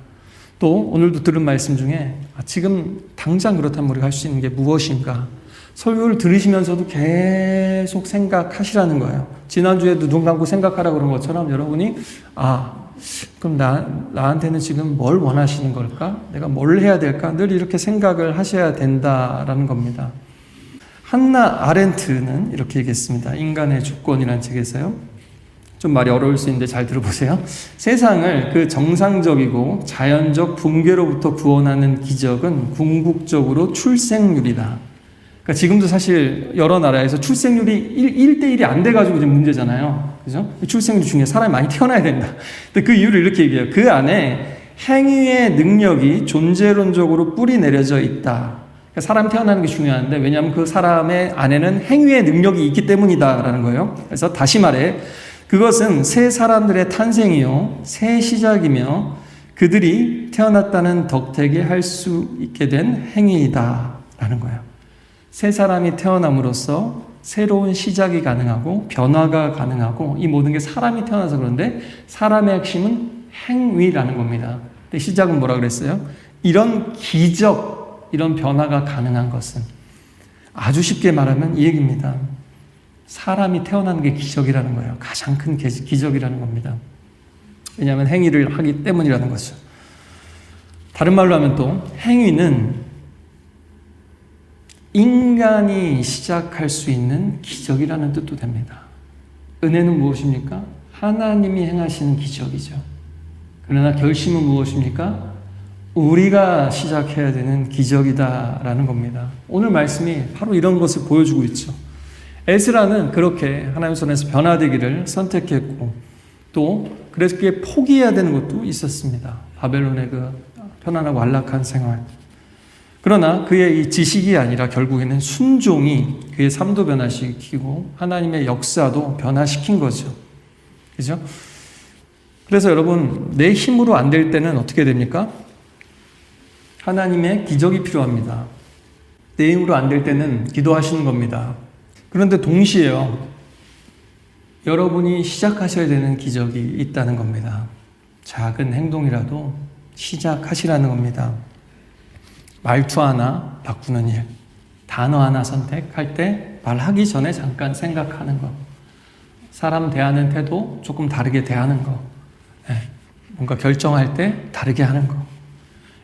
또 오늘도 들은 말씀 중에 지금 당장 그렇다면 우리가 할 수 있는 게 무엇인가? 설교를 들으시면서도 계속 생각하시라는 거예요. 지난주에도 눈 감고 생각하라 그런 것처럼 여러분이 그럼 나한테는 지금 뭘 원하시는 걸까? 내가 뭘 해야 될까? 늘 이렇게 생각을 하셔야 된다라는 겁니다. 한나 아렌트는 이렇게 얘기했습니다. 인간의 주권이라는 책에서요. 좀 말이 어려울 수 있는데 잘 들어보세요. 세상을 그 정상적이고 자연적 붕괴로부터 구원하는 기적은 궁극적으로 출생률이다. 그러니까 지금도 사실 여러 나라에서 출생률이 1대1이 안 돼가지고 지금 문제잖아요. 그죠? 출생률 중에 사람이 많이 태어나야 된다. 근데 그 이유를 이렇게 얘기해요. 그 안에 행위의 능력이 존재론적으로 뿌리 내려져 있다. 그러니까 사람 태어나는 게 중요한데 왜냐하면 그 사람의 안에는 행위의 능력이 있기 때문이다라는 거예요. 그래서 다시 말해 그것은 새 사람들의 탄생이요 새 시작이며 그들이 태어났다는 덕택에 할 수 있게 된 행위이다라는 거예요. 새 사람이 태어남으로써 새로운 시작이 가능하고 변화가 가능하고 이 모든 게 사람이 태어나서 그런데 사람의 핵심은 행위라는 겁니다. 근데 시작은 뭐라 그랬어요? 이런 기적, 이런 변화가 가능한 것은 아주 쉽게 말하면 이 얘기입니다. 사람이 태어나는 게 기적이라는 거예요. 가장 큰 기적이라는 겁니다. 왜냐하면 행위를 하기 때문이라는 거죠. 다른 말로 하면 또 행위는 인간이 시작할 수 있는 기적이라는 뜻도 됩니다. 은혜는 무엇입니까? 하나님이 행하시는 기적이죠. 그러나 결심은 무엇입니까? 우리가 시작해야 되는 기적이다라는 겁니다. 오늘 말씀이 바로 이런 것을 보여주고 있죠. 에스라는 그렇게 하나님 손에서 변화되기를 선택했고 또 그렇게 포기해야 되는 것도 있었습니다. 바벨론의 그 편안하고 안락한 생활. 그러나 그의 이 지식이 아니라 결국에는 순종이 그의 삶도 변화시키고 하나님의 역사도 변화시킨 거죠. 그죠? 그래서 여러분, 내 힘으로 안 될 때는 어떻게 됩니까? 하나님의 기적이 필요합니다. 내 힘으로 안 될 때는 기도하시는 겁니다. 그런데 동시에요, 여러분이 시작하셔야 되는 기적이 있다는 겁니다. 작은 행동이라도 시작하시라는 겁니다. 말투 하나 바꾸는 일, 단어 하나 선택할 때 말하기 전에 잠깐 생각하는 것, 사람 대하는 태도 조금 다르게 대하는 것, 뭔가 결정할 때 다르게 하는 것,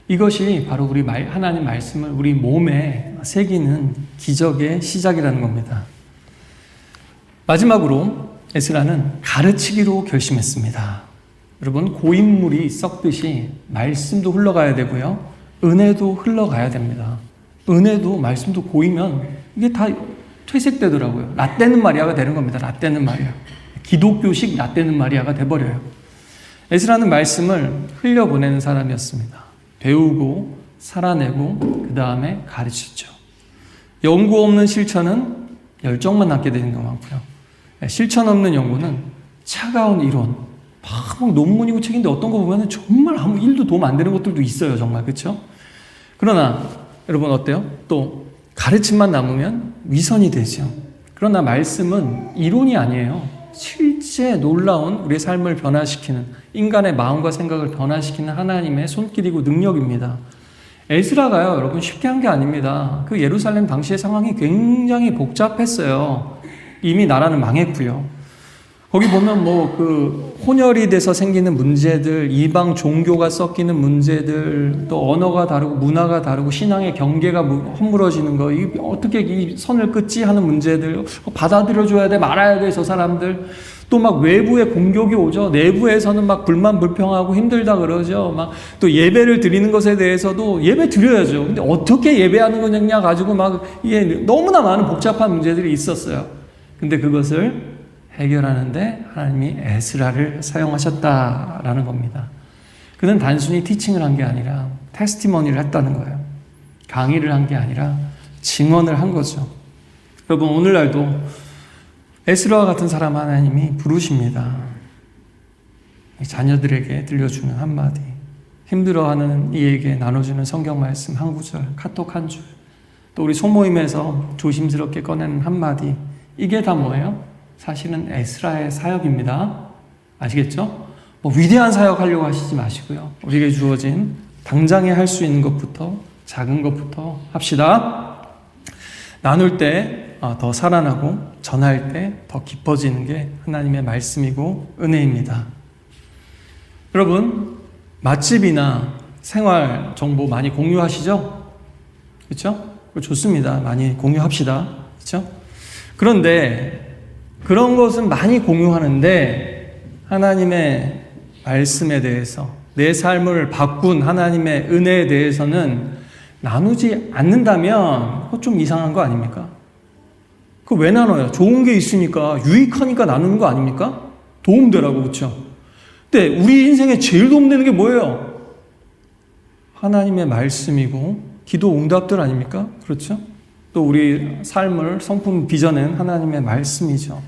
이것이 바로 우리 하나님 말씀을 우리 몸에 새기는 기적의 시작이라는 겁니다. 마지막으로 에스라는 가르치기로 결심했습니다. 여러분, 고인물이 썩듯이 말씀도 흘러가야 되고요, 은혜도 흘러가야 됩니다. 은혜도 말씀도 고이면 이게 다 퇴색되더라고요. 라떼는 마리아가 되는 겁니다. 라떼는 마리아. 기독교식 라떼는 마리아가 돼버려요. 에스라는 말씀을 흘려보내는 사람이었습니다. 배우고 살아내고 그 다음에 가르쳤죠. 연구 없는 실천은 열정만 남게 되는 것 많고요. 실천 없는 연구는 차가운 이론, 막 논문이고 책인데 어떤 거 보면 정말 아무 일도 도움 안 되는 것들도 있어요. 정말. 그렇죠? 그러나 여러분 어때요? 또 가르침만 남으면 위선이 되죠. 그러나 말씀은 이론이 아니에요. 실제 놀라운 우리의 삶을 변화시키는, 인간의 마음과 생각을 변화시키는 하나님의 손길이고 능력입니다. 에스라가요, 여러분 쉽게 한 게 아닙니다. 그 예루살렘 당시의 상황이 굉장히 복잡했어요. 이미 나라는 망했고요. 거기 보면 그 혼혈이 돼서 생기는 문제들, 이방 종교가 섞이는 문제들, 또 언어가 다르고 문화가 다르고 신앙의 경계가 허물어지는 거, 이 어떻게 이 선을 끊지 하는 문제들, 받아들여줘야 돼, 말아야 돼, 저 사람들. 또 막 외부에 공격이 오죠. 내부에서는 막 불만 불평하고 힘들다 그러죠. 막 또 예배를 드리는 것에 대해서도 예배 드려야죠. 근데 어떻게 예배하는 거냐 가지고 막 이게 너무나 많은 복잡한 문제들이 있었어요. 근데 그것을 해결하는데 하나님이 에스라를 사용하셨다라는 겁니다. 그는 단순히 티칭을 한 게 아니라 테스티머니를 했다는 거예요. 강의를 한 게 아니라 증언을 한 거죠. 여러분, 오늘날도 에스라와 같은 사람 하나님이 부르십니다. 자녀들에게 들려주는 한마디, 힘들어하는 이에게 나눠주는 성경 말씀 한 구절, 카톡 한 줄, 또 우리 소모임에서 조심스럽게 꺼내는 한마디, 이게 다 뭐예요? 사실은 에스라의 사역입니다. 아시겠죠? 위대한 사역 하려고 하시지 마시고요. 우리에게 주어진 당장에 할 수 있는 것부터, 작은 것부터 합시다. 나눌 때 더 살아나고 전할 때 더 깊어지는 게 하나님의 말씀이고 은혜입니다. 여러분, 맛집이나 생활 정보 많이 공유하시죠? 그렇죠? 좋습니다. 많이 공유합시다. 그렇죠? 그런데 그런 것은 많이 공유하는데 하나님의 말씀에 대해서, 내 삶을 바꾼 하나님의 은혜에 대해서는 나누지 않는다면 그거 좀 이상한 거 아닙니까? 그거 왜 나눠요? 좋은 게 있으니까, 유익하니까 나누는 거 아닙니까? 도움되라고, 그렇죠? 근데 우리 인생에 제일 도움되는 게 뭐예요? 하나님의 말씀이고 기도 응답들 아닙니까? 그렇죠? 또 우리 삶을 성품 빚어낸 하나님의 말씀이죠.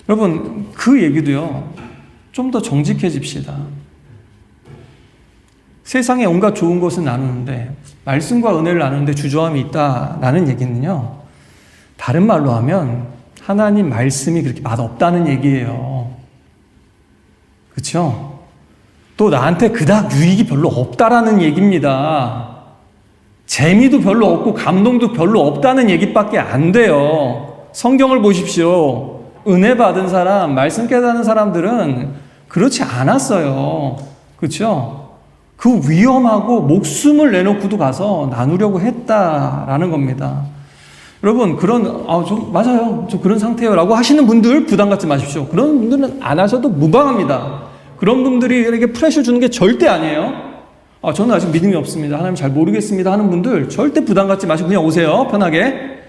여러분, 그 얘기도요, 좀 더 정직해집시다. 세상에 온갖 좋은 것은 나누는데, 말씀과 은혜를 나누는데 주저함이 있다라는 얘기는요, 다른 말로 하면 하나님 말씀이 그렇게 맛없다는 얘기예요. 그렇죠? 또 나한테 그닥 유익이 별로 없다라는 얘기입니다. 재미도 별로 없고 감동도 별로 없다는 얘기밖에 안 돼요. 성경을 보십시오. 은혜 받은 사람, 말씀 깨닫는 사람들은 그렇지 않았어요. 그렇죠? 그 위험하고 목숨을 내놓고도 가서 나누려고 했다라는 겁니다. 여러분, 맞아요. 저 그런 상태예요. 라고 하시는 분들 부담 갖지 마십시오. 그런 분들은 안 하셔도 무방합니다. 그런 분들이 이렇게 프레셔 주는 게 절대 아니에요. 저는 아직 믿음이 없습니다. 하나님 잘 모르겠습니다. 하는 분들 절대 부담 갖지 마시고 그냥 오세요. 편하게.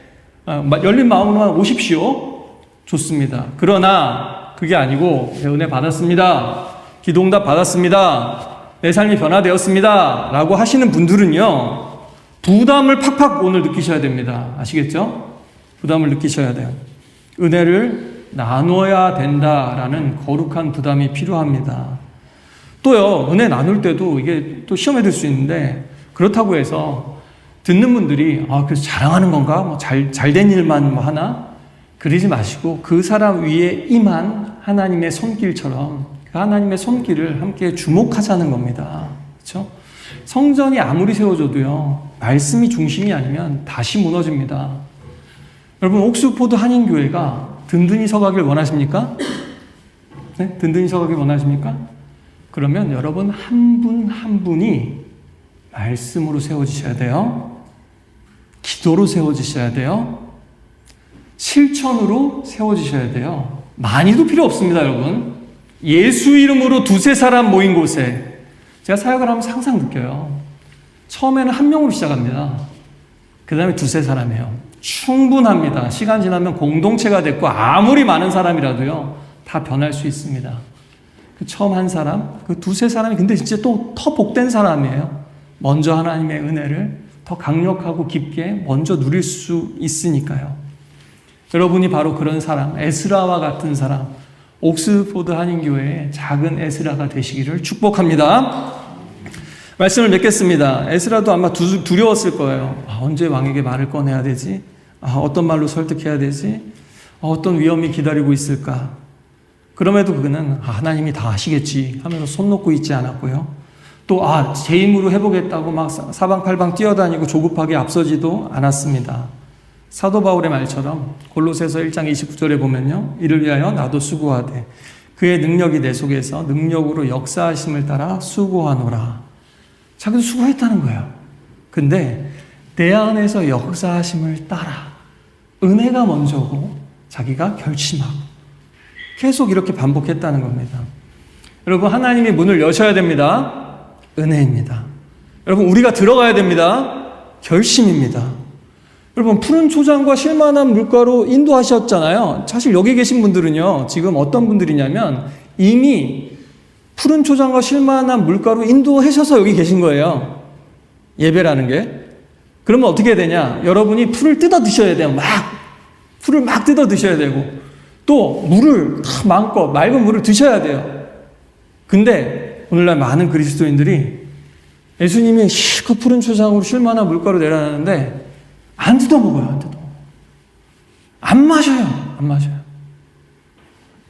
열린 마음으로만 오십시오. 좋습니다. 그러나 그게 아니고, 은혜 받았습니다. 기도응답 받았습니다. 내 삶이 변화되었습니다. 라고 하시는 분들은요, 부담을 팍팍 오늘 느끼셔야 됩니다. 아시겠죠? 부담을 느끼셔야 돼요. 은혜를 나눠야 된다라는 거룩한 부담이 필요합니다. 또요, 은혜 나눌 때도 이게 또 시험에 들 수 있는데, 그렇다고 해서 듣는 분들이 그래서 자랑하는 건가? 잘된 일만 하나? 그러지 마시고 그 사람 위에 임한 하나님의 손길처럼 그 하나님의 손길을 함께 주목하자는 겁니다. 그렇죠? 성전이 아무리 세워져도요, 말씀이 중심이 아니면 다시 무너집니다. 여러분, 옥스포드 한인교회가 든든히 서가길 원하십니까? 네? 든든히 서가길 원하십니까? 그러면 여러분 한 분 한 분이 말씀으로 세워지셔야 돼요. 기도로 세워지셔야 돼요. 실천으로 세워지셔야 돼요. 많이도 필요 없습니다, 여러분. 예수 이름으로 두세 사람 모인 곳에 제가 사역을 하면서 항상 느껴요. 처음에는 한 명으로 시작합니다. 그 다음에 두세 사람이에요. 충분합니다. 시간 지나면 공동체가 됐고 아무리 많은 사람이라도요, 다 변할 수 있습니다. 그 처음 한 사람, 그 두세 사람이 근데 진짜 또 더 복된 사람이에요. 먼저 하나님의 은혜를 더 강력하고 깊게 먼저 누릴 수 있으니까요. 여러분이 바로 그런 사람, 에스라와 같은 사람, 옥스포드 한인교회의 작은 에스라가 되시기를 축복합니다. 말씀을 맺겠습니다. 에스라도 아마 두려웠을 거예요. 언제 왕에게 말을 꺼내야 되지? 어떤 말로 설득해야 되지? 어떤 위험이 기다리고 있을까? 그럼에도 그는 하나님이 다 하시겠지 하면서 손 놓고 있지 않았고요. 또 제 힘으로 해보겠다고 막 사방팔방 뛰어다니고 조급하게 앞서지도 않았습니다. 사도 바울의 말처럼 골로새서 1장 29절에 보면요, 이를 위하여 나도 수고하되 그의 능력이 내 속에서 능력으로 역사하심을 따라 수고하노라. 자기도 수고했다는 거예요. 근데 내 안에서 역사하심을 따라 은혜가 먼저고 자기가 결심하고 계속 이렇게 반복했다는 겁니다. 여러분, 하나님이 문을 여셔야 됩니다. 은혜입니다. 여러분, 우리가 들어가야 됩니다. 결심입니다. 여러분, 푸른 초장과 쉴만한 물가로 인도하셨잖아요. 사실 여기 계신 분들은요, 지금 어떤 분들이냐면 이미 푸른 초장과 쉴만한 물가로 인도하셔서 여기 계신 거예요. 예배라는 게. 그러면 어떻게 되냐? 여러분이 풀을 뜯어 드셔야 돼요. 풀을 막 뜯어 드셔야 되고, 또 물을 다 마음껏 맑은 물을 드셔야 돼요. 근데 오늘날 많은 그리스도인들이 예수님이 실컷 푸른 초장으로 쉴만한 물가로 내려놨는데 안 뜯어 먹어요. 안 뜯어 먹어요. 안 마셔요. 안 마셔요.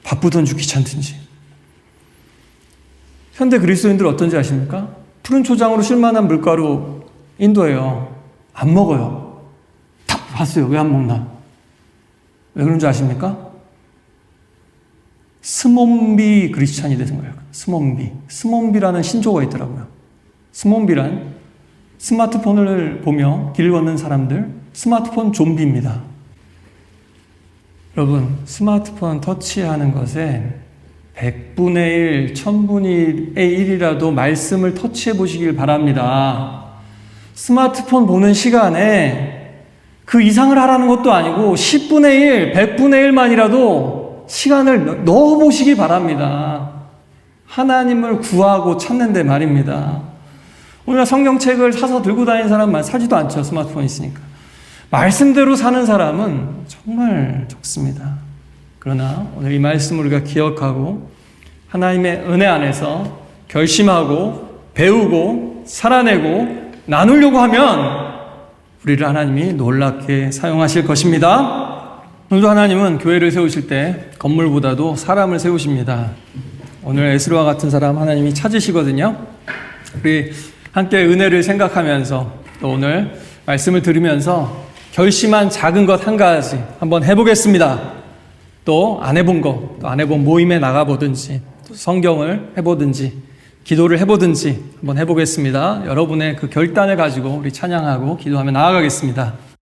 바쁘든지 귀찮든지. 현대 그리스도인들 어떤지 아십니까? 푸른 초장으로 쉴만한 물가로 인도해요. 안 먹어요. 다 봤어요. 왜 안 먹나? 왜 그런 줄 아십니까? 스몬비 크리스찬이 되는 거예요. 스몬비라는 신조어가 있더라고요. 스몬비란 스마트폰을 보며 길 걷는 사람들, 스마트폰 좀비입니다. 여러분, 스마트폰 터치하는 것에 100분의 1, 1000분의 1이라도 말씀을 터치해 보시길 바랍니다. 스마트폰 보는 시간에 그 이상을 하라는 것도 아니고 10분의 1, 100분의 1만이라도 시간을 넣어보시기 바랍니다. 하나님을 구하고 찾는데 말입니다. 오늘 성경책을 사서 들고 다니는 사람만 사지도 않죠. 스마트폰 있으니까. 말씀대로 사는 사람은 정말 적습니다. 그러나 오늘 이 말씀을 우리가 기억하고 하나님의 은혜 안에서 결심하고 배우고 살아내고 나누려고 하면 우리를 하나님이 놀랍게 사용하실 것입니다. 오늘도 하나님은 교회를 세우실 때 건물보다도 사람을 세우십니다. 오늘 에스라와 같은 사람 하나님이 찾으시거든요. 우리 함께 은혜를 생각하면서 또 오늘 말씀을 들으면서 결심한 작은 것 한 가지 한번 해보겠습니다. 또 안 해본 거, 또 안 해본 모임에 나가보든지 또 성경을 해보든지 기도를 해보든지 한번 해보겠습니다. 여러분의 그 결단을 가지고 우리 찬양하고 기도하며 나아가겠습니다.